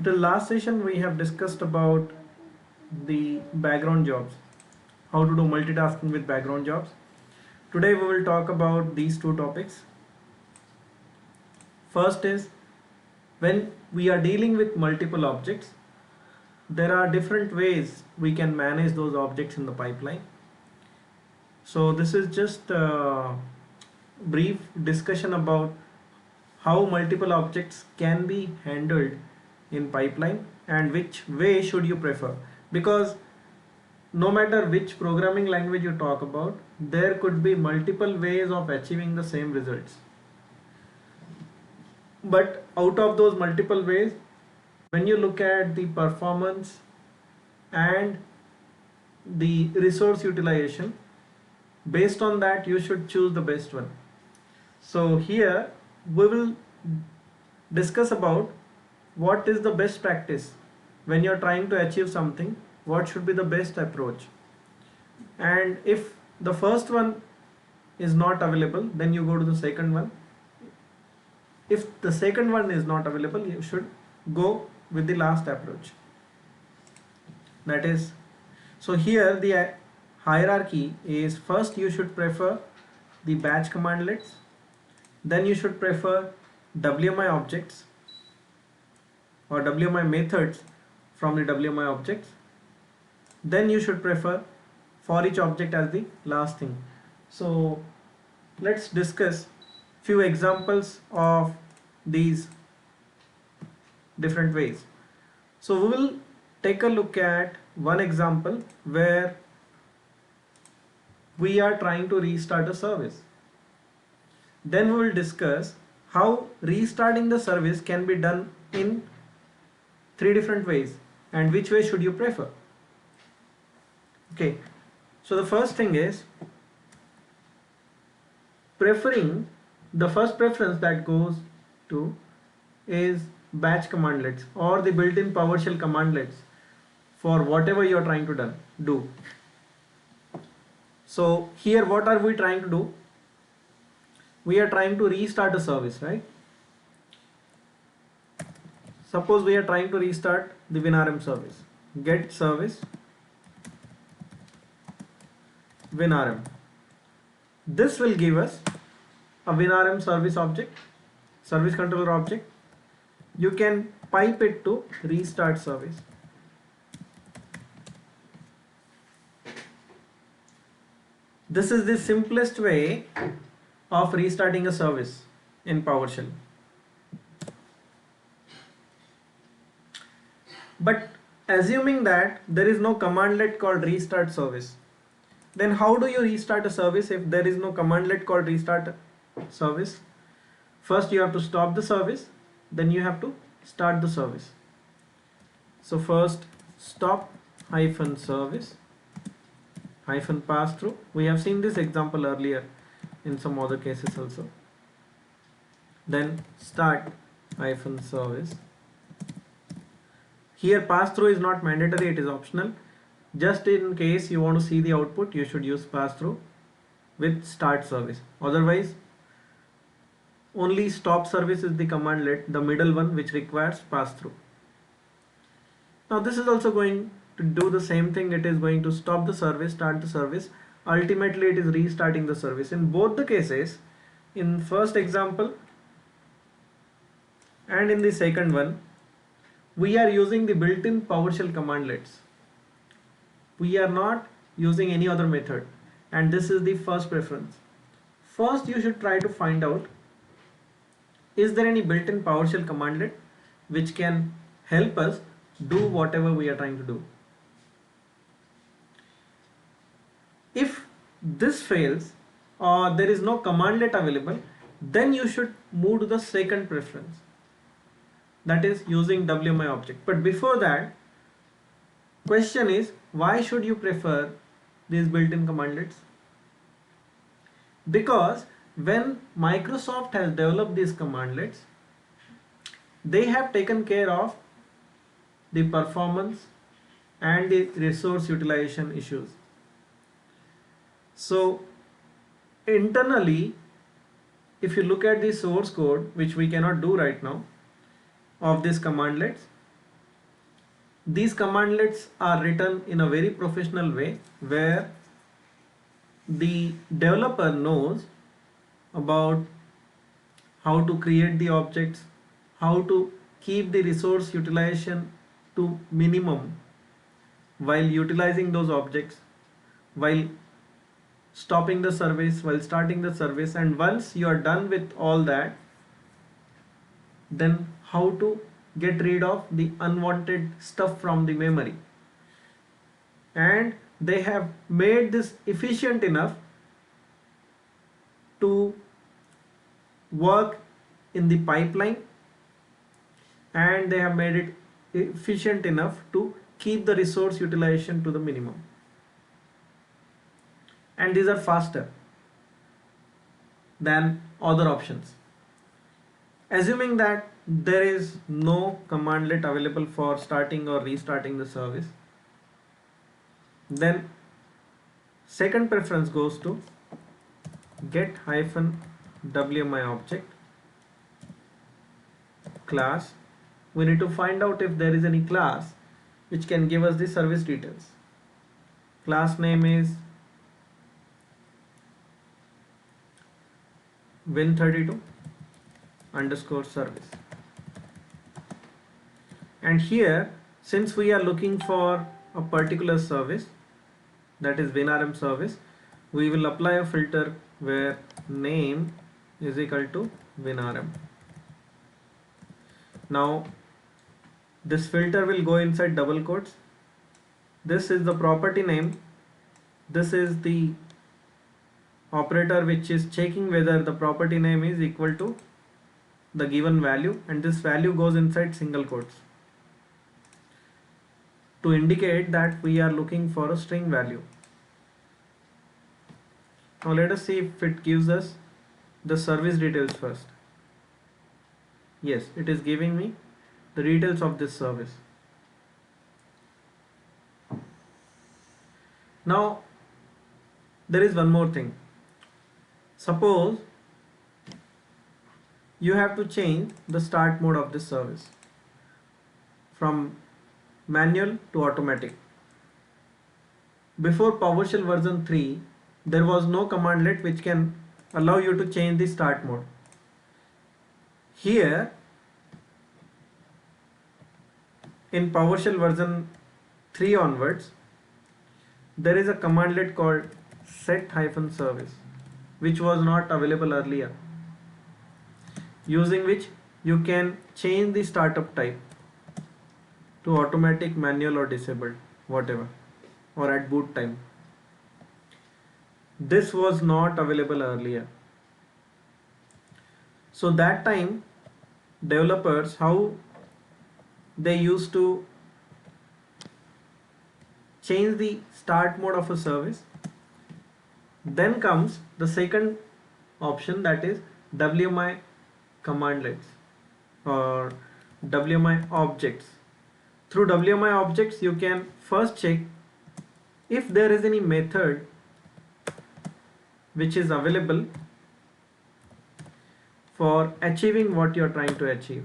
Till last session we have discussed about the background jobs, how to do multitasking with background jobs. Today we will talk about these two topics. First is, when we are dealing with multiple objects, there are different ways we can manage those objects in the pipeline. So this is just a brief discussion about how multiple objects can be handled in pipeline and which way should you prefer, because no matter which programming language you talk about, there could be multiple ways of achieving the same results. But out of those multiple ways, when you look at the performance and the resource utilization, based on that you should choose the best one. So here we will discuss about what is the best practice when you're trying to achieve something, what should be the best approach. And if the first one is not available, then you go to the second one. If the second one is not available, you should go with the last approach. That is, so here the hierarchy is, first you should prefer the batch commandlets, then you should prefer WMI objects or WMI methods from the WMI objects, then you should prefer for each object as the last thing. So let's discuss few examples of these different ways. So we will take a look at one example where we are trying to restart a service. Then we will discuss how restarting the service can be done in three different ways and which way should you prefer. Okay, so the first thing is preferring, the first preference that goes to is batch commandlets or the built-in PowerShell commandlets for whatever you are trying to do. So here what are we trying to do? We are trying to restart a service, right? Suppose we are trying to restart the WinRM service. Get service WinRM. This will give us a WinRM service object, service controller object. You can pipe it to restart service. This is the simplest way of restarting a service in PowerShell. But assuming that there is no commandlet called restart service, then how do you restart a service if there is no commandlet called restart service? First you have to stop the service, then you have to start the service. So first stop -service -pass through. We have seen this example earlier in some other cases also. Then start -service. Here pass through is not mandatory, it is optional. Just in case you want to see the output, you should use pass through with start service. Otherwise only stop service is the commandlet, the middle one, which requires pass through. Now this is also going to do the same thing. It is going to stop the service, start the service. Ultimately it is restarting the service. In both the cases, in first example and in the second one, we are using the built-in PowerShell commandlets. We are not using any other method, and this is the first preference. First you should try to find out, is there any built-in PowerShell commandlet which can help us do whatever we are trying to do. If this fails or there is no commandlet available, then you should move to the second preference, that is using WMI object. But before that, question is, why should you prefer these built-in commandlets? Because when Microsoft has developed these commandlets, they have taken care of the performance and the resource utilization issues. So internally, if you look at the source code, which we cannot do right now, of these commandlets, these commandlets are written in a very professional way where the developer knows about how to create the objects, how to keep the resource utilization to minimum while utilizing those objects, while stopping the service, while starting the service, and once you are done with all that, then how to get rid of the unwanted stuff from the memory. And they have made this efficient enough to work in the pipeline, and they have made it efficient enough to keep the resource utilization to the minimum, and these are faster than other options. Assuming that there is no commandlet available for starting or restarting the service, then second preference goes to get hyphen WMI object class. We need to find out if there is any class which can give us the service details. Class name is win32 underscore service, and here, since we are looking for a particular service, that is WinRM service, we will apply a filter where name is equal to WinRM. Now this filter will go inside double quotes. This is the property name, this is the operator which is checking whether the property name is equal to the given value, and this value goes inside single quotes to indicate that we are looking for a string value. Now let us see if it gives us the service details first. Yes, it is giving me the details of this service. Now there is one more thing. Suppose you have to change the start mode of this service from manual to automatic. Before PowerShell version 3, there was no commandlet which can allow you to change the start mode. Here in PowerShell version 3 onwards, there is a commandlet called set-service which was not available earlier, using which you can change the startup type to automatic, manual or disabled, whatever, or at boot time. This was not available earlier. So that time developers, how they used to change the start mode of a service. Then comes the second option, that is WMI commandlets or WMI objects. Through WMI objects you can first check if there is any method which is available for achieving what you are trying to achieve.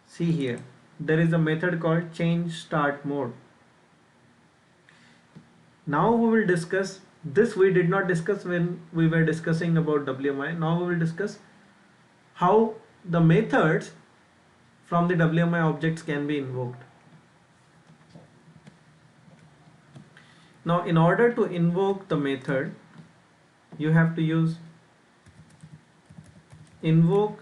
See here, there is a method called change start mode. Now we will discuss this. We did not discuss when we were discussing about WMI. Now we will discuss how the methods from the WMI objects can be invoked. Now in order to invoke the method, you have to use invoke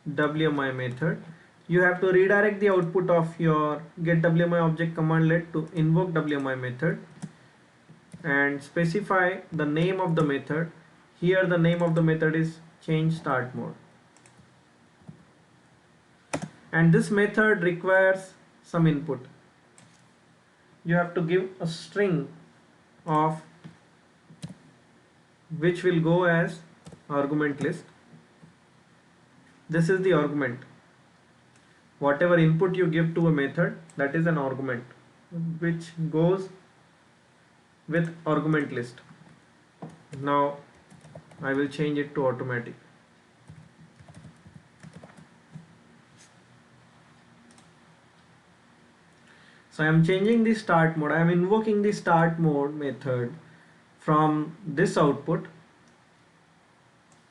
WMI method. You have to redirect the output of your get WMI object commandlet to invoke WMI method and specify the name of the method. Here the name of the method is change start mode, and this method requires some input. You have to give a string of which will go as argument list. This is the argument. Whatever input you give to a method, that is an argument which goes with argument list. Now I will change it to automatic. So I am changing the start mode. I am invoking the start mode method from this output,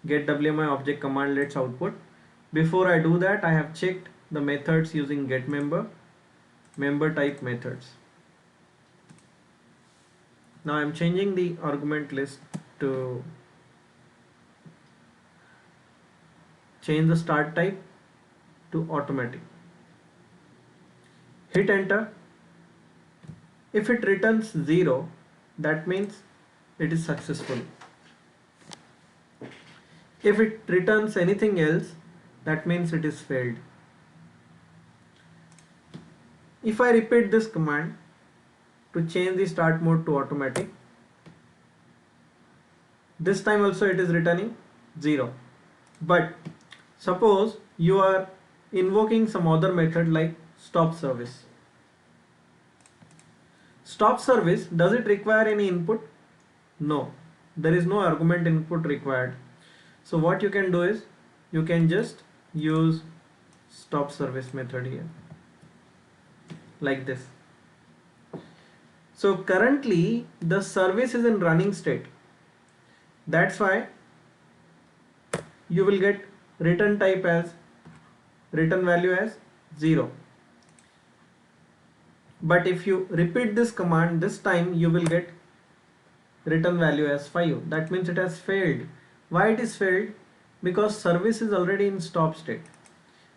get WMI object commandlets output. Before I do that, I have checked the methods using get member, member type methods. Now I am changing the argument list to change the start type to automatic. Hit enter. If it returns 0, that means it is successful. If it returns anything else, that means it is failed. If I repeat this command to change the start mode to automatic, this time also it is returning 0. But suppose you are invoking some other method like stop service. Stop service, does it require any input? No, there is no argument input required. So what you can do is you can just use stop service method here like this. So currently the service is in running state. That's why you will get return type as return value as 0. But if you repeat this command, this time you will get return value as 5. That means it has failed. Why it is failed? Because service is already in stop state.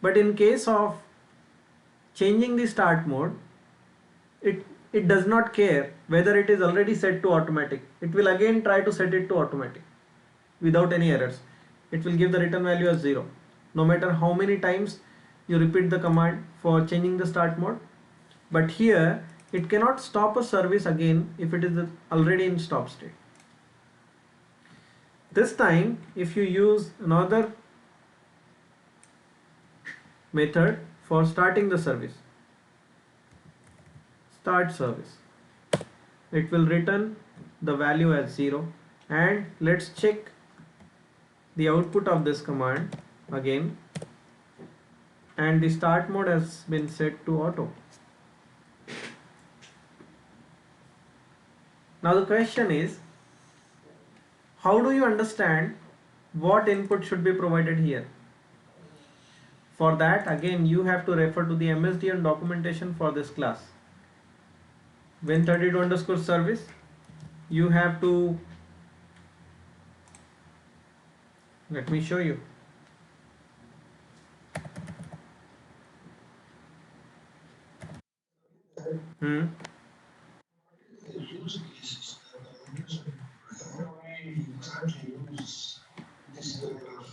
But in case of changing the start mode, it does not care whether it is already set to automatic. It will again try to set it to automatic without any errors. It will give the return value as 0. No matter how many times you repeat the command for changing the start mode. But here it cannot stop a service again if it is already in stop state. This time if you use another method for starting the service, start service, it will return the value as 0. And let's check the output of this command again, and the start mode has been set to auto. Now the question is, how do you understand what input should be provided here? For that, again you have to refer to the MSDN documentation for this class. Win32_service, you have to, let me show you. Use cases that are using how we try to use this kind of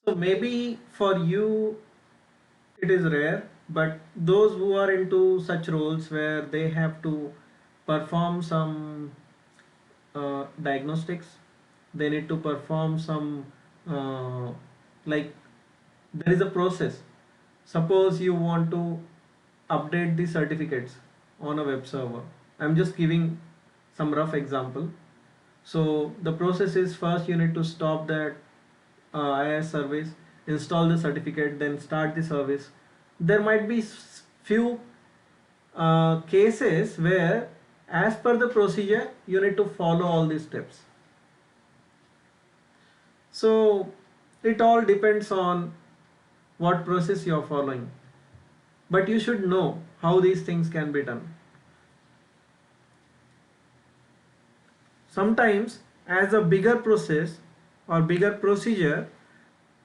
So maybe for you it is rare, but those who are into such roles where they have to perform some diagnostics, they need to perform some like there is a process. Suppose you want to update the certificates on a web server. I'm just giving some rough example. So the process is, first you need to stop that IIS service, install the certificate, then start the service. There might be few cases where as per the procedure you need to follow all these steps. So it all depends on what process you are following, but you should know how these things can be done. Sometimes as a bigger process or bigger procedure,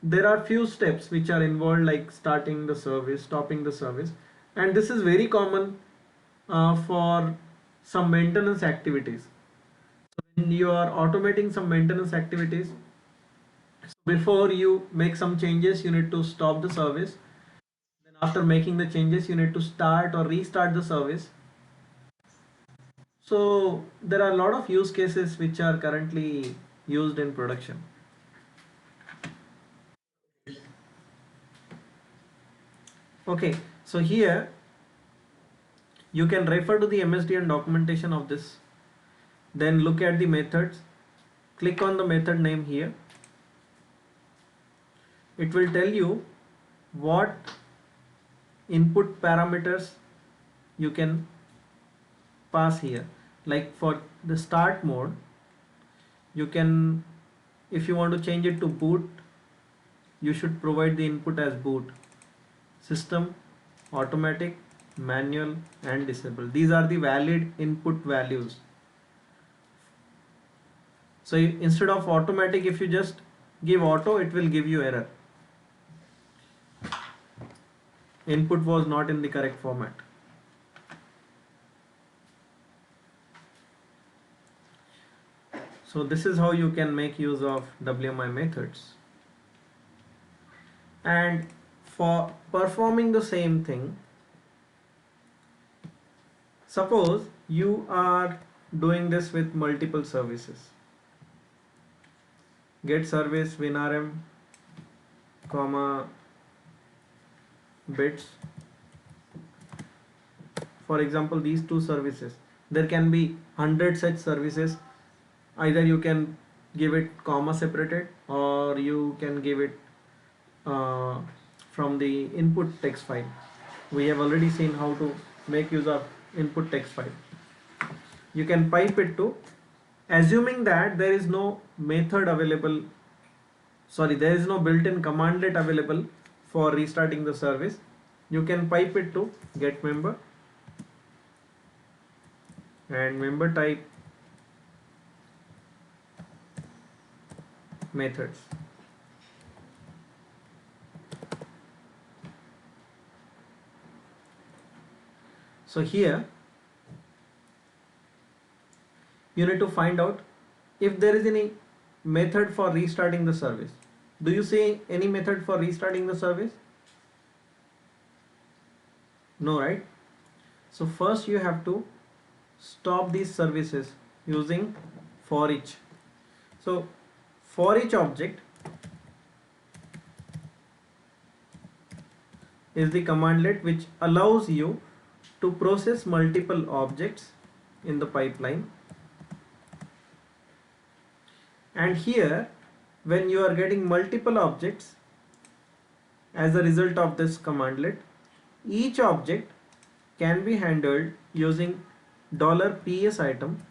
there are few steps which are involved, like starting the service, stopping the service, and this is very common for some maintenance activities. So when you are automating some maintenance activities, before you make some changes you need to stop the service, then after making the changes you need to start or restart the service. So there are a lot of use cases which are currently used in production. Okay, so here You can refer to the MSDN documentation of this. Then look at the methods. Click on the method name here. It will tell you what input parameters you can pass here. Like for the start mode, you can, if you want to change it to boot, you should provide the input as boot, system, automatic, manual and disable. These are the valid input values. So instead of automatic, if you just give auto, it will give you error. Input was not in the correct format. So this is how you can make use of WMI methods. And for performing the same thing, suppose you are doing this with multiple services. Get service WinRM, comma bits. For example, these two services. There can be 100 such services. Either you can give it comma separated, or you can give it from the input text file. We have already seen how to make use of input text file. You can pipe it to, assuming that there is no method available, there is no built-in commandlet available for restarting the service. You can pipe it to get member and member type methods. So here you need to find out if there is any method for restarting the service. Do you see any method for restarting the service? No, right? So first you have to stop these services using for each. So for each object is the commandlet which allows you to process multiple objects in the pipeline. And here, when you are getting multiple objects as a result of this commandlet, each object can be handled using $PS item,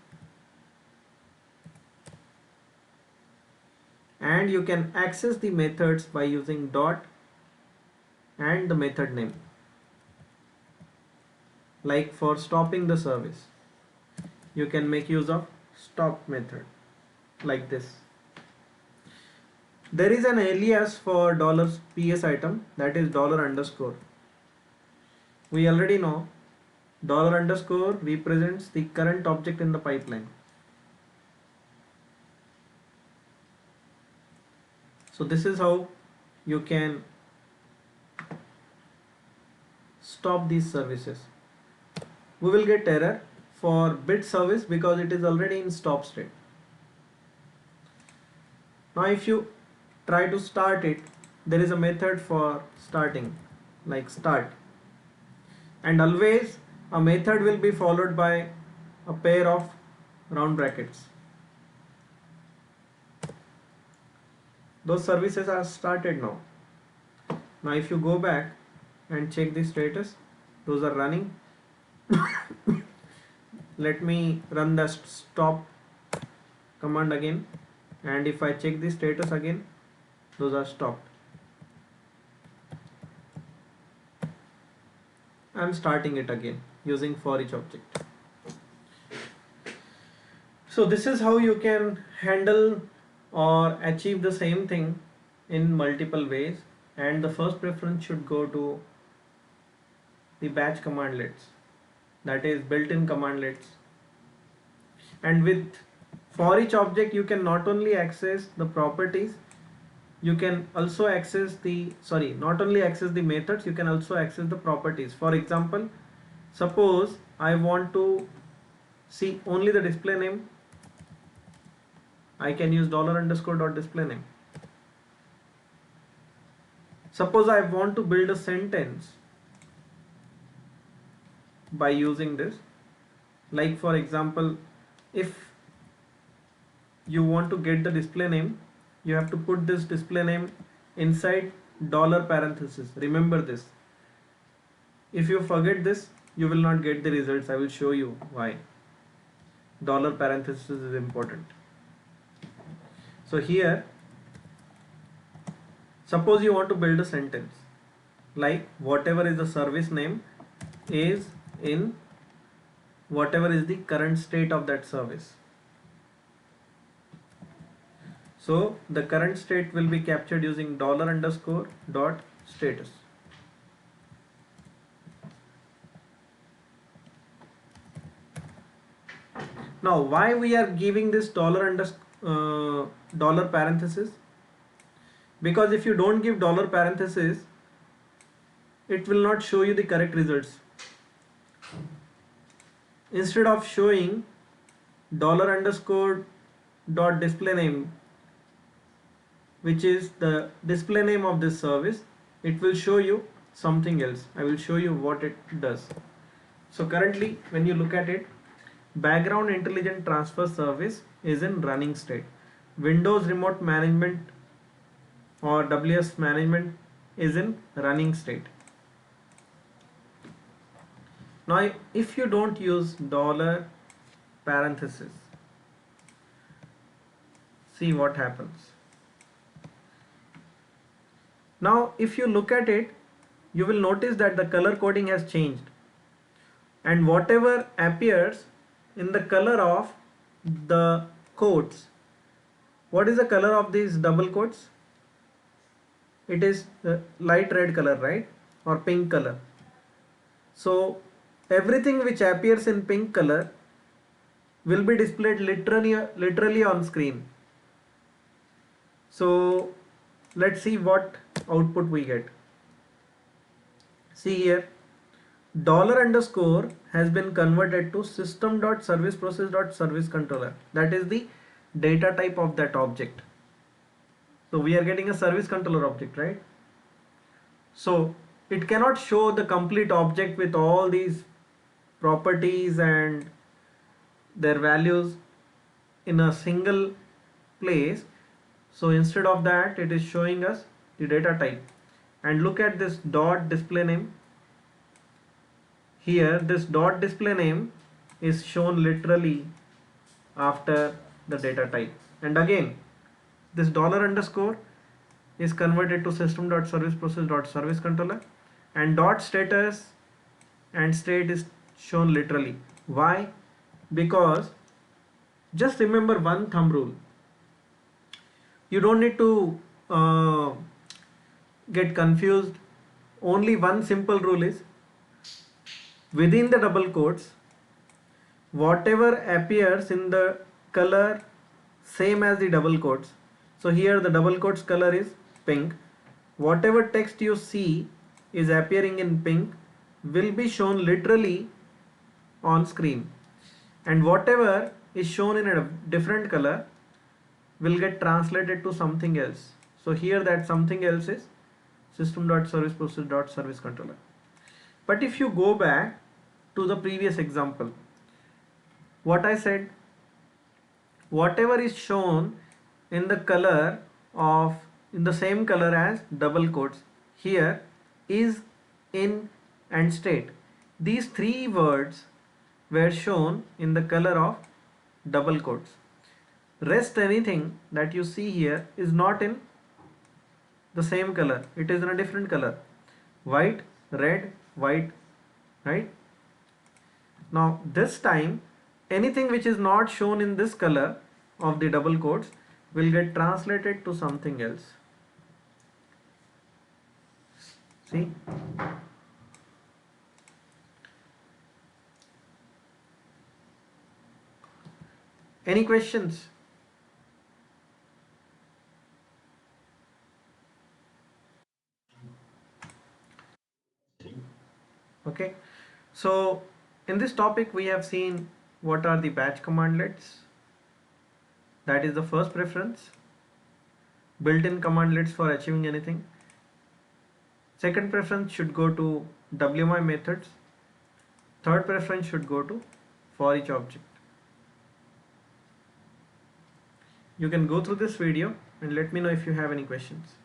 and you can access the methods by using dot and the method name. Like for stopping the service, you can make use of stop method like this. There is an alias for $PS item, that is $_. We already know $_ represents the current object in the pipeline. So this is how you can stop these services. We will get error for bit service because it is already in stop state. Now if you try to start it, there is a method for starting, like start, and always a method will be followed by a pair of round brackets. Those services are started now. Now if you go back and check the status, those are running. Let me run the stop command again, and if I check the status again, those are stopped. I am starting it again using for each object. So this is how you can handle or achieve the same thing in multiple ways, and the first preference should go to the batch commandlets, that is built-in commandlets. And with for each object you can not only access the properties, you can also access the not only access the methods, you can also access the properties. For example, suppose I want to see only the display name, I can use $_.display name. Suppose I want to build a sentence, by using this. Like for example, if you want to get the display name, you have to put this display name inside dollar parenthesis. Remember this. If you forget this, you will not get the results. I will show you why. Dollar parenthesis is important. So here, suppose you want to build a sentence like whatever is the service name is in whatever is the current state of that service. So the current state will be captured using dollar underscore dot status. Now why we are giving this dollar parenthesis? Because if you don't give dollar parenthesis, it will not show you the correct results. Instead of showing dollar underscore dot display name, which is the display name of this service, it will show you something else. I will show you what it does. So currently when you look at it, background intelligent transfer service is in running state. Windows remote management or WS management is in running state. Now if you don't use dollar parenthesis, see what happens. Now if you look at it, you will notice that the color coding has changed, and whatever appears in the color of the quotes, what is the color of these double quotes? It is light red color, right? Or pink color. So everything which appears in pink color will be displayed literally on screen. So let's see what output we get. See here, dollar underscore has been converted to system.serviceprocess.serviceController. That is the data type of that object. So we are getting a service controller object, right? So it cannot show the complete object with all these properties and their values in a single place. So instead of that, it is showing us the data type. And look at this dot display name. Here this dot display name is shown literally after the data type. And again, this dollar underscore is converted to system.serviceprocess.serviceController, and dot status and state is shown literally. Why? Because just remember one thumb rule. You don't need to get confused. Only one simple rule is, within the double quotes, whatever appears in the color same as the double quotes. So here the double quotes color is pink. Whatever text you see is appearing in pink will be shown literally on screen, and whatever is shown in a different color will get translated to something else. So here that something else is system.serviceprocess.serviceController. But if you go back to the previous example, what I said, whatever is shown in the color of in the same color as double quotes, here is, in, and state. These three words were shown in the color of double quotes. Rest anything that you see here is not in the same color, it is in a different color. White, red, white, right? Now this time anything which is not shown in this color of the double quotes will get translated to something else. See? Any questions? Okay, so in this topic we have seen what are the batch commandlets. That is the first preference. Built-in commandlets for achieving anything. Second preference should go to WMI methods. third preference should go to for each object. You can go through this video and let me know if you have any questions.